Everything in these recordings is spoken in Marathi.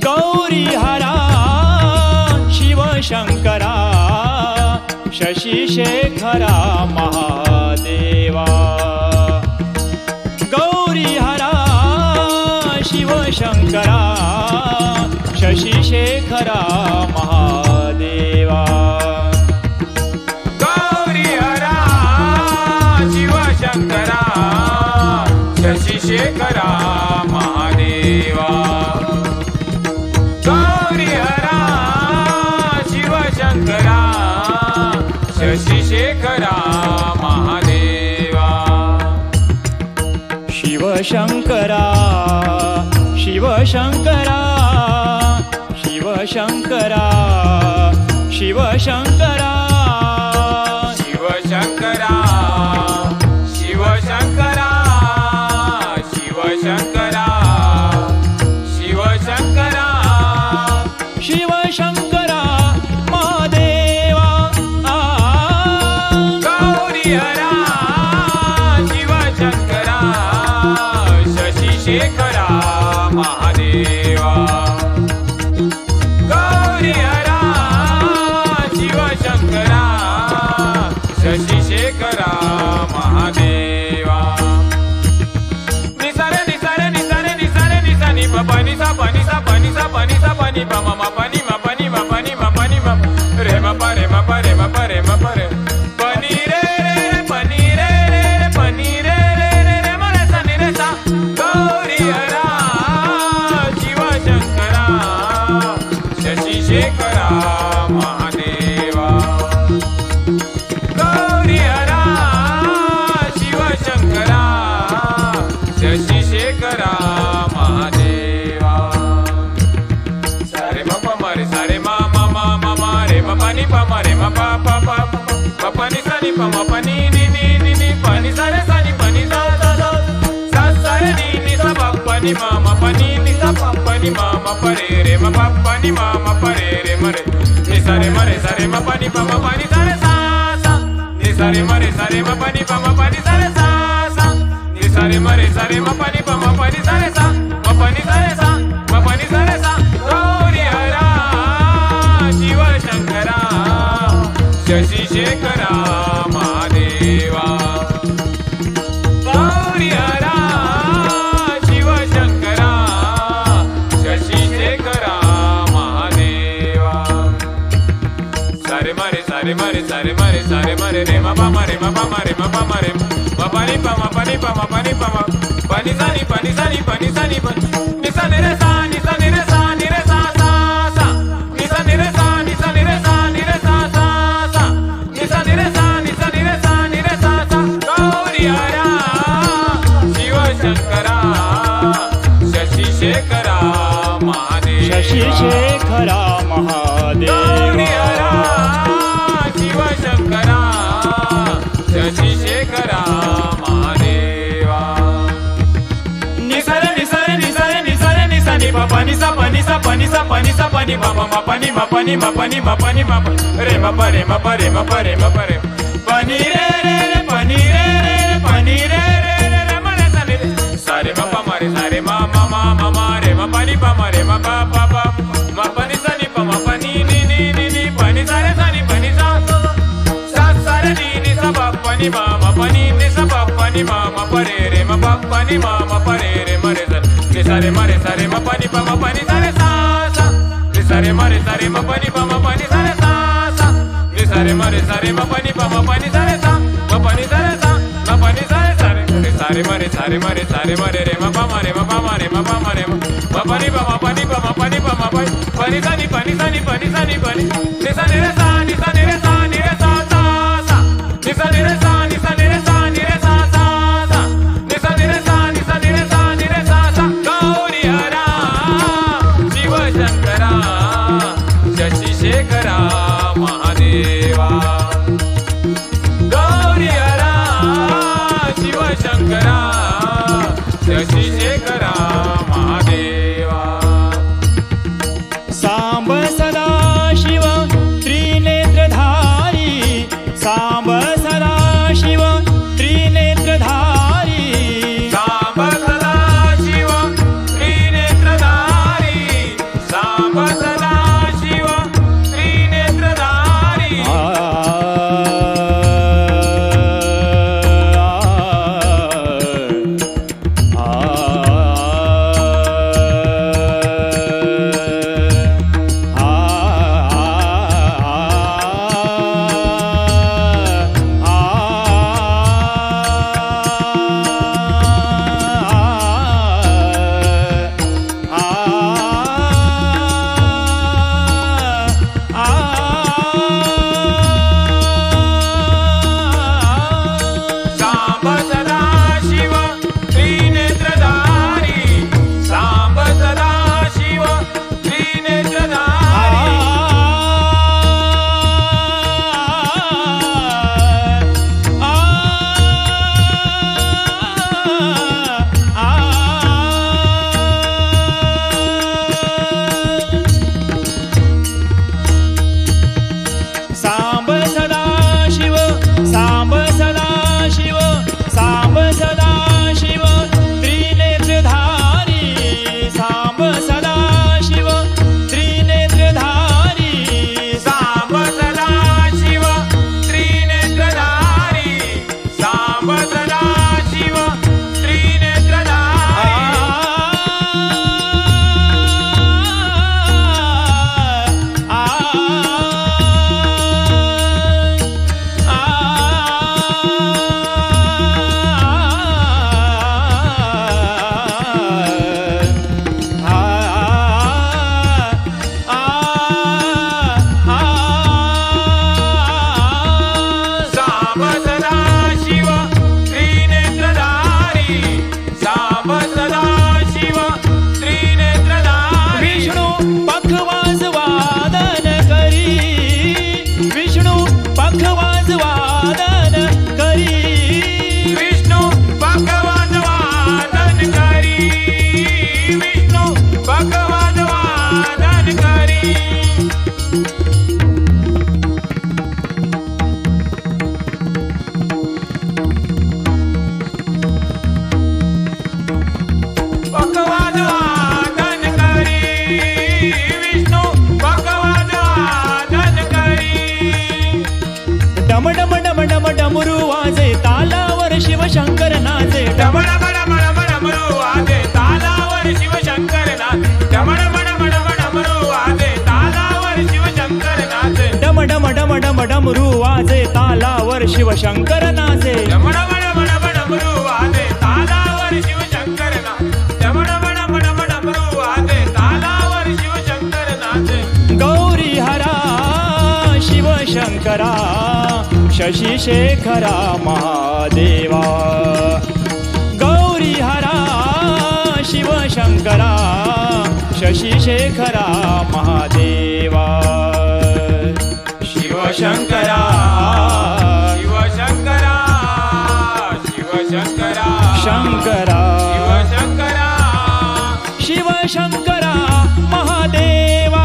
गौरी हरा शिव शंकरा शशी शेखरा महादेवा गौरी हरा शिव शंकरा शशी शेखरा महादेवा गौरी हरा शिव शंकरा शशी शेखरा महादेवा गौरी हरा शिव शंकरा शशी शेखरा महादेवा शिव शंकरा शिव शंकरा शिव शंकरा शिव शंकरा शिव शंकरा शिव शंकरा शिव शंकरा शिव शंकरा शिव शंकरा महादेवा गौरी हरा शिव शंकरा शशी शेखरा महादेवा गौरी हरा शिव शंकरा शशी शेखरा महादेवा निसारे निसारे निसारे निसारे निसा नि प नि सा प नि सा प नि सा प नि सा प नि प म प नि म प नि म प नि म प नि म रे म प रे म प रे म प रे म प रे प नि रे रे प नि रे रे प नि रे रे रे म रे सा नि रे सा गौरी हरा शिव शंकरा शशी शेखरा महादेवा गौरी हरा शिव शंकरा शशी शेखरा महादेवा सारे म प म रे सारे म म म म म रे म प नि प म रे म प प प म प नि सा नि प म प नि नि नि नि नि प नि सा रे सा नि प नि सा सा सा सा सा रे नि नि सा प प नि म प नि नि सा प प नि म प रे रे म प प नि म प रे रे म रे नि सा रे म रे सा रे म प नि प म प नि सा रे सा सा नि सा रे म रे सा रे म प नि प म प नि सा रे सा सा नि सा रे म रे सा रे म प नि प म प नि सा रे सा म प नि सा रे सा म प नि सा रे सा गौरी हरा शिव शंकरा शशी शेखरा महादेवा गौरी हरा शिव शंकरा शशी शेखरा महादेवा सारे मरे सारे मरे सारे मरे सारे मरे रे म प म रे म प म रे म प म रे म प नि प म प नि प म प नि प म प नि सा नि प नि सा नि प नि सा नि प नि सा नि रे सा नि सा नि रे सा नि रे सा सा सा नि सा नि रे सा नि सा नि रे सा नि रे सा सा सा नि सा नि रे सा नि सा नि रे सा नि रे सा सा गौरी हरा शिव शंकरा शशी शेखरा महादेवा शशी शेखरा गौरी महादेवा हरा शिव शंकरा शशी शेखरा महादेवा निसारे निसारे निसारे निसारे निसा नि प प नि सा प नि सा प नि सा प नि सा प नि प म म प नि म प नि म प नि म प नि म प रे म प रे म प रे म प रे म प रे प नि रे रे रे प नि रे रे रे प नि रे रे रे रे म रे सा नि रे सा रे म प म रे सा रे म म म म म रे म प नि प म रे म प प प म प नि सा नि प म प नि नि नि नि नि प नि सा रे सा नि प नि सा सा सा रे नि नि सा प प नि म म प नि नि सा प प नि म म प रे रे म प प नि म म प रे रे म रे सा नि सा रे म रे सा रे म प नि प म प नि सा रे सा सा नि सा रे म रे सा रे म प नि प म प नि सा रे सा सा नि सा रे म रे सा रे म प नि प म प नि सा रे सा म प नि सा रे सा म प नि सा रे सा रे सा रे म रे सा रे म रे सा रे म रे रे म प म रे म प म रे म प म pani pa ma pani pa ma pani pa ma pani sa ni pani sa ni pani sa ni pani ni sa ni re sa ni sa ni re sa ni re sa sa sa ni sa ni re sa ni sa ni re sa ni re sa sa sa ni sa ni re sa ni sa ni re sa ni re sa sa Gauri Hara Shiva Shankara Shashi Shekhara Mahadeva Gauri Hara Shiva Shankara Shashi Shekhara Mahadeva Samb सदा शिव त्रिनेत्रधारी सांब सदा शिव त्रिनेत्रधारी सांब सदा शिव त्रिनेत्रधारी सांब सदा शिव त्रिनेत्रधारी सांब सदा शिव त्रिनेत्रधारी सांब सदा शिव त्रिनेत्रधारी सांब सदा शिव सांब सदा शिव सांब सदा शिव त्रिनेत्रधारी सांब सदा शिव त्रिनेत्रधारी सांब सदा शिव त्रिनेत्रधारी सांब सदा शिव त्रिनेत्रधारी सांब सदा शिव त्रिनेत्रधारी सांब सदा शिव त्रिनेत्रधारी विष्णु पखवाज वादन करी विष्णु पखवाज वादन करी विष्णु भगवान वादन करी विष्णु भगवान वादन करी भगवान वादन करी विष्णु भगवान वादन करी डम डम डम डम डमरू वाजे तालावर शिवशंकर नाचे डमण बड बड बड मरू वादे तालावर शिव शंकर नाथ डमण बड बड बड मरू वादे तालावर शिव शंकर नाथ डम डम डम डम डमरू वाजे तालावर शिवशंकर नाचे डमण बड बड बड मरू वादे तालावर शिव शंकर नाथ डमण बड बड बड मरू वादे तालावर शिव शंकर नाथ गौरी हरा शिवशंकरा शशी शेखरा महादेवा गौरी हरा शिवशंकरा शशी शेखरा महादेवा शिव शंकरा शिव शंकरा शिव शंकरा शंकरा शिव शंकरा शिवशंकरा महादेवा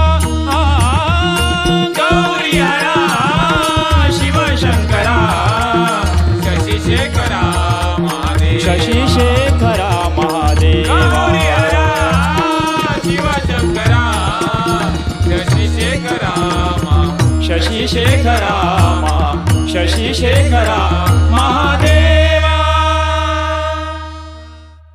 गौरी हरा शिव शंकरा शशी शेखरा महादेव शशी शेखरा महादेवा गौरी हरा शिव शंकरा शशी शेखरा शशी शेखरा शशी शेखरा महादेवा